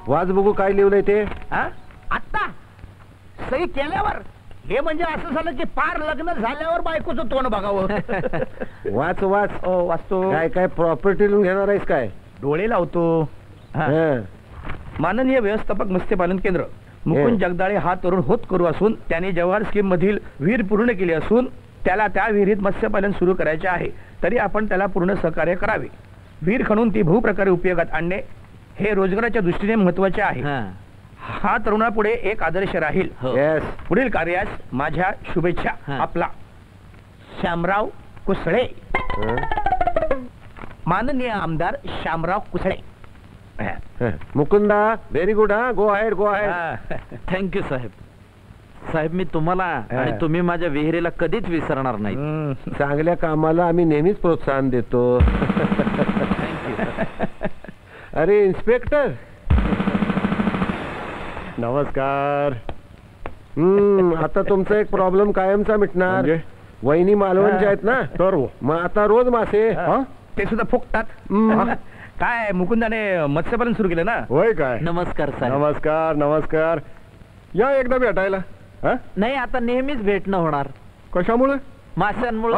वाच बघू काय लिहिलंय ते. आता सही केल्यावर हे म्हणजे असं झालं की पार लग्न झाल्यावर बायकोचं तोंड बघावं. वाच वाच. वाचतो. काय काय प्रॉपर्टी लिहून घेणार आहेस काय? डोळे लावतो. माननीय व्यवस्थापक मत्स्यपालन केंद्र मुकुंद जगदाळे हा तरुण होतकरू असून त्याने जवाहर स्कीम मधील विहीर पूर्ण केली असून त्याला त्या विहिरीत मत्स्यपालन सुरू करायचे आहे. तरी आपण त्याला पूर्ण सहकार्य करावे. विहीर खणून ती बहुप्रकारे उपयोगात आणणे हे रोजगाराच्या दृष्टीने महत्वाचे आहे. हा तरुणापुढे एक आदर्श राहील. पुढील कार्यास माझ्या शुभेच्छा. आपला श्यामराव कुसळे. माननीय आमदार Shyamrao Kusale. Mukunda very good. Go ahead go ahead. Thank you साहेब. साहेब मी तुम्हाला आणि तुम्ही माझ्या विहिरीला कधीच विसरणार नाही. चांगल्या कामाला आम्ही नेहमीच प्रोत्साहन देतो. अरे इन्स्पेक्टर नमस्कार. आता तुमचा एक प्रॉब्लेम कायमचा मिटणार. वहिनी मालवणच्या आहेत ना, तर मग आता रोज मासे ते सुद्धा फुकतात. काय मुकुंदाने मत्स्यपालन सुरू केलं ना? होय काय? नमस्कार साहेब. नमस्कार नमस्कार. या एकदा भेटायला. नाही आता नेहमीच भेटणं होणार. कशामुळे? माशांमुळे.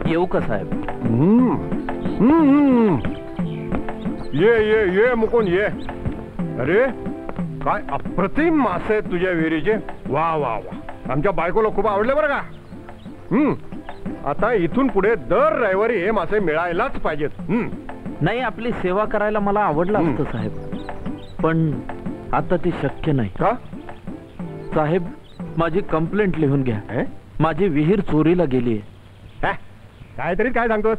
येऊ का साहेब? ये ये ये मुकुंद ये. अरे काय अप्रतिम मासे आहेत तुझ्या विहिरीचे. वा वा वा. आमच्या बायकोला खूप आवडले बरं का. आता इथून पुढे दर रविवारी हे मासे मिळायलाच पाहिजेत. नाही आपली सेवा करायला मला आवडलं असतं साहेब, पण आता ती शक्य नाही. का साहेब माझी कंप्लेंट लिहून घ्या. माझी विहीर चोरीला गेली. काहीतरी काय सांगतोस?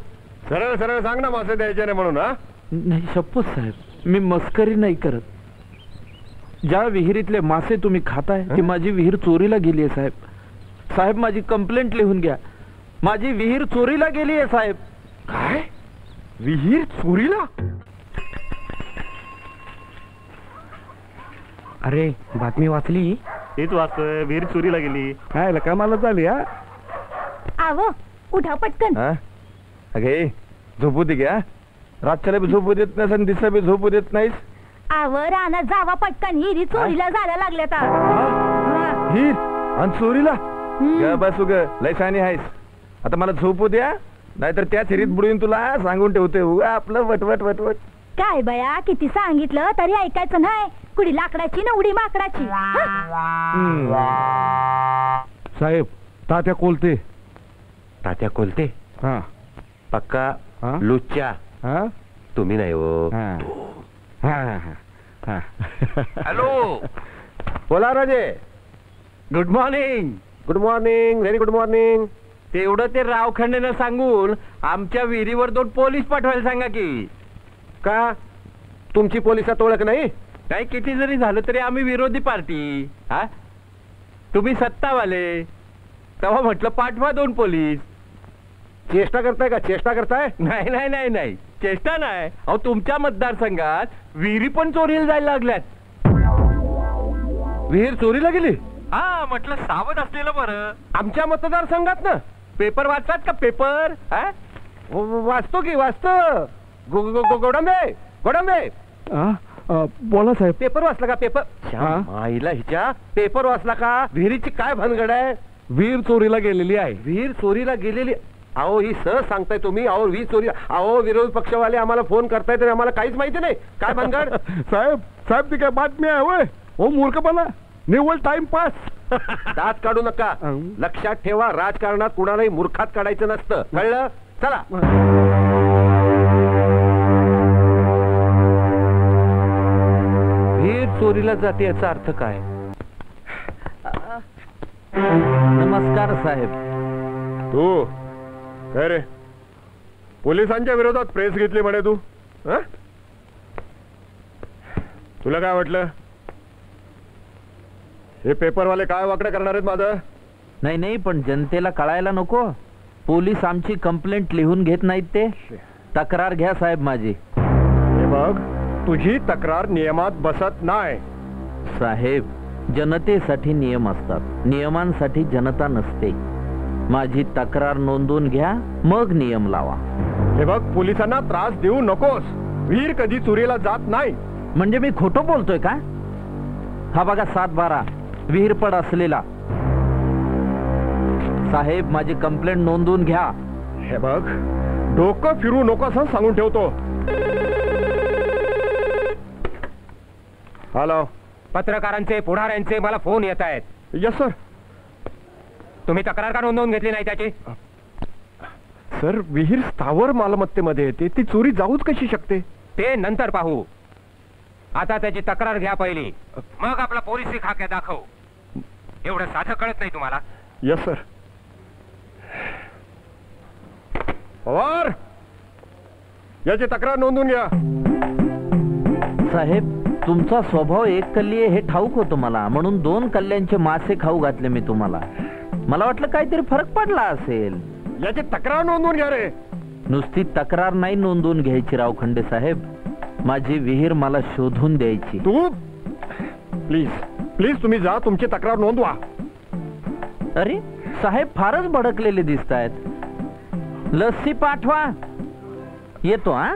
सरळ सरळ सांग ना मासे द्यायचे नाही म्हणून. नाही शपथ साहेब मी मस्करी नाही करत. ज्या विहिरीतले मासे तुम्ही खाताय ती माझी विहीर चोरीला गेली आहे साहेब. साहेब माझी कंप्लेंट लिहून घ्या. माझी विहीर चोरीला गेली आहे साहेब. काय? विहीर चोरीला? अरे बातमी वाचली? हेच वाचतोय. विहीर चोरीला गेली. काय लकामाला झाली. आवो उठा पटकन. अगे झोपू दे घ्या. रातच्याला बी झोपू देत नाहीस आणि दिसा बी झोपू देत नाहीस. आव राणा जावा पटकन. हिरी चोरीला जायला लागल्यात. ही आणि चोरीला बसू ग. लय शानी आहेस. आता मला झोपू द्या नाहीतर त्या सिरीत बुडून तुला सांगून ठेवते आपलं वटवट वटवट. काय बया किती सांगितलं तरी ऐकायचं नाही. कुडी लाकडाची ना उडी माकडाची. साहेब तात्या कोलते. तात्या कोलते हा पक्का लुच्चा. तुम्ही नाही हो. हॅलो बोला राजे. Good morning. Good morning. Very good morning. तेवढं ते रावखंडेनं सांगून आमच्या विहिरीवर 2 पोलीस पाठवायला सांगा की. का तुमची पोलिसात ओळख नाही? काय किती जरी झालं तरी आम्ही विरोधी पार्टी. तुम्ही सत्तावाले. तेव्हा म्हटलं पाठवा 2 पोलीस. चेष्टा करताय का? चेष्टा करताय? नाही नाही नाही नाही चेष्टा नाही. अहो तुमच्या मतदारसंघात विहिरी पण चोरीला जायला लागल्यात. विहीर चोरीला गेली? म्हटलं सावध असलेलं बरं. आमच्या मतदारसंघात ना? पेपर वाचतात का पेपर? वाचतो की वाचतो. गोडंबे गोडंबे. बोला साहेब. पेपर वाचला का? पेपर आईला हिच्या पेपर वाचला का? विहिरीची काय भानगड आहे? विहीर चोरीला गेलेली आहे. विहीर चोरीला गेलेली? अहो ही सहज सांगताय तुम्ही. अहो विहीर चोरी. अहो विरोधी पक्षवाले आम्हाला फोन करतायत आणि आम्हाला काहीच माहिती नाही. काय भानगड? साहेब साहेब ती काय बातमी आहे होय? हो मूर्खपणा. निव्वळ टाइमपास. दात काढू नका. लक्षात ठेवा राजकारणात कुणालाही मूर्खात काढायचं नसतं. कळलं? चला. विहीर चोरीला जाते याचा अर्थ काय? नमस्कार साहेब. तू काय रे पोलिसांच्या विरोधात प्रेस घेतली म्हणे तू? तुला काय वाटलं हे पेपरवाले काय वाकडं करणार आहेत माझं? नाही नाही पण जनतेला कळायला नको. पोलीस आमची कंप्लेंट लिहून घेत नाहीत. ते तक्रार घ्या साहेब माझी. हे बघ तुझी तक्रार नियमात बसत नाही. साहेब जनतेसाठी नियम असतात, नियमांसाठी जनता नसते. माझी तक्रार नोंदवून घ्या, मग नियम लावा. हे बघ, पोलिसांना त्रास देऊ नकोस. विहीर कधी चोरीला जात नाही. म्हणजे मी खोटं बोलतोय का? हा बघा 7/12 विहीर पड असलेला. साहेब, माझी कंप्लेंट नोंदवून घ्या. हे बघ, डोकं फिरू नकोस हं, सांगून ठेवतो. हॅलो, पत्रकारांचे पुढाऱ्यांचे मला फोन येत आहेत. Yes sir. तुम्ही तक्रार का नोंदवून घेतली नाही त्याची? सर, विहीर स्थावर मालमत्तेमध्ये येते, ती चोरी जाऊच कशी शकते? ते नंतर पाहू. आता त्याची तक्रार घ्या पहिली, मग आपला पोलिसी खाक्या दाखव. एवढं साधं कळत नाही तुम्हाला? Yes sir. पवार, याची तक्रार नोंदवून घ्या. साहेब, तुमचा स्वभाव एक कल्ली आहे हे ठाऊक होतं मला, म्हणून 2 कल्ल्यांचे मासे खाऊ घातले मी तुम्हाला. मला वाटलं काहीतरी फरक पडला असेल. याची तक्रार नोंदवून घ्या रे. नुसती तक्रार नाही नोंदवून घ्यायची रावखंडे साहेब, माझी विहीर मला शोधून द्यायची. तू प्लीज प्लीज तुम्ही जा, तुमची तक्रार नोंदवा. अरे साहेब, फारच भडकलेले दिसत आहेत. लस्सी पाठवा, येतो. हा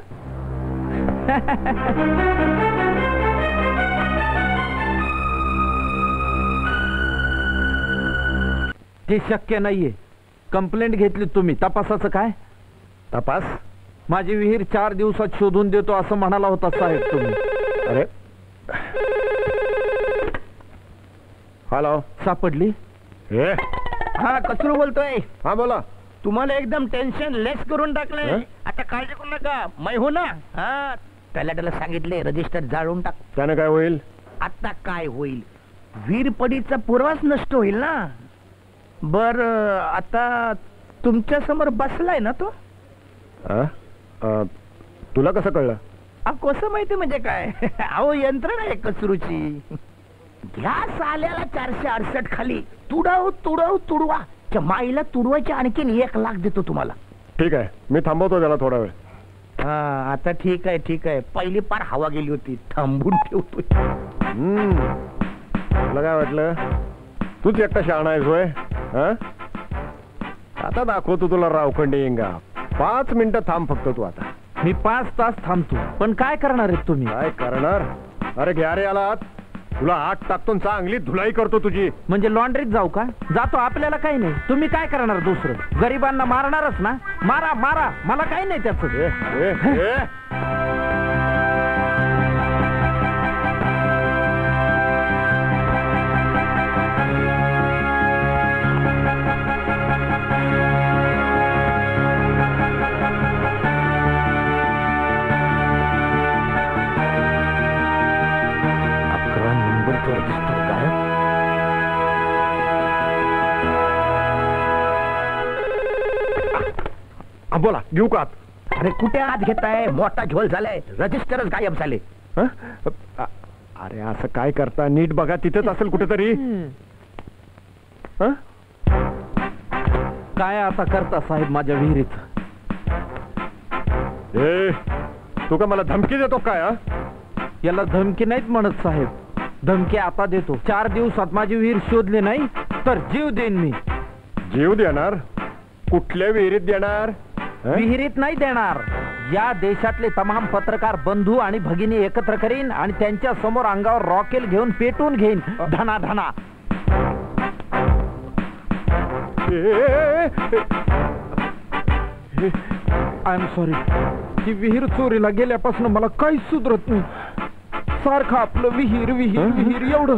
ते शक्य नाहीये. कंप्लेंट घेतली तुम्ही, तपासाचं काय? तपास? माझी विहीर 4 दिवसात शोधून देतो असं म्हणाला होता साहेब तुम्ही. अरे, हॅलो, सापडली? हे, हा, कचरू बोलतोय. हा बोला. तुम्हाला एकदम टेन्शन लेस करून टाकले. हं? आता काळजी करू नका, मै हो ना. हा, त्याला सांगितले रजिस्टर जाळून टाक. त्यानं काय होईल? आता काय होईल? वीरपडीचा पुरावाच नष्ट होईल ना. बर, आता तुमच्या समोर बसलाय ना तो? तुला कसं कळलं? कसं माहिती म्हणजे काय? अहो, यंत्रणा आहे कचरूची. घ्या साल्याला 468 खाली. तुडवा. माईला तुडवायचे आणखीन 1 लाख देतो तुम्हाला. ठीक आहे, मी थांबवतो त्याला थोडा वेळ. हा, आता ठीक आहे. पहिली पार हवा गेली होती, थांबून ठेवतो. तुला काय वाटलं तूच एकटा शहाणा आहेस होय? आता दाखवतो तुला रावखंडे येंगा. 5 मिनिटं थांब फक्त तू. आता मी 5 तास थांबतो, पण काय करणार आहेत तुम्ही? काय करणार? अरे घ्या रे याला आत. तुला आत टाकतो, चांगली धुलाई करतो तुझी. म्हणजे लॉन्ड्रीत जाऊ का? जातो, आपल्याला काही नाही. तुम्ही काय करणार दुसरं? गरिबांना मारणारच ना? मारा, मला काही नाही त्याचं. बोला, घेऊ का आत? अरे कुठे आत घेताय? मोठा झोल झालाय, रजिस्टरच गायब झाले. अरे असं काय करता? नीट बघा, तिथेच असेल कुठेतरी. काय आता करता साहेब माझ्या विहिरीत? तू का मला धमकी देतो काय? याला धमकी नाहीत म्हणत साहेब, धमकी आता देतो. 4 दिवसात माझी विहीर शोधली नाही तर जीव देईन मी. जीव देणार? कुठल्या विहिरीत देणार? विहिरीत नाही देणार. या देशातले तमाम पत्रकार बंधू आणि भगिनी एकत्र करीन आणि त्यांच्या समोर अंगावर रॉकेल घेऊन पेटून घेईन. धना धना. I am sorry. ती विहीर चोरीला गेल्यापासून मला काहीच सुधरत नाही. सारखं आपलं विहीर एवढं.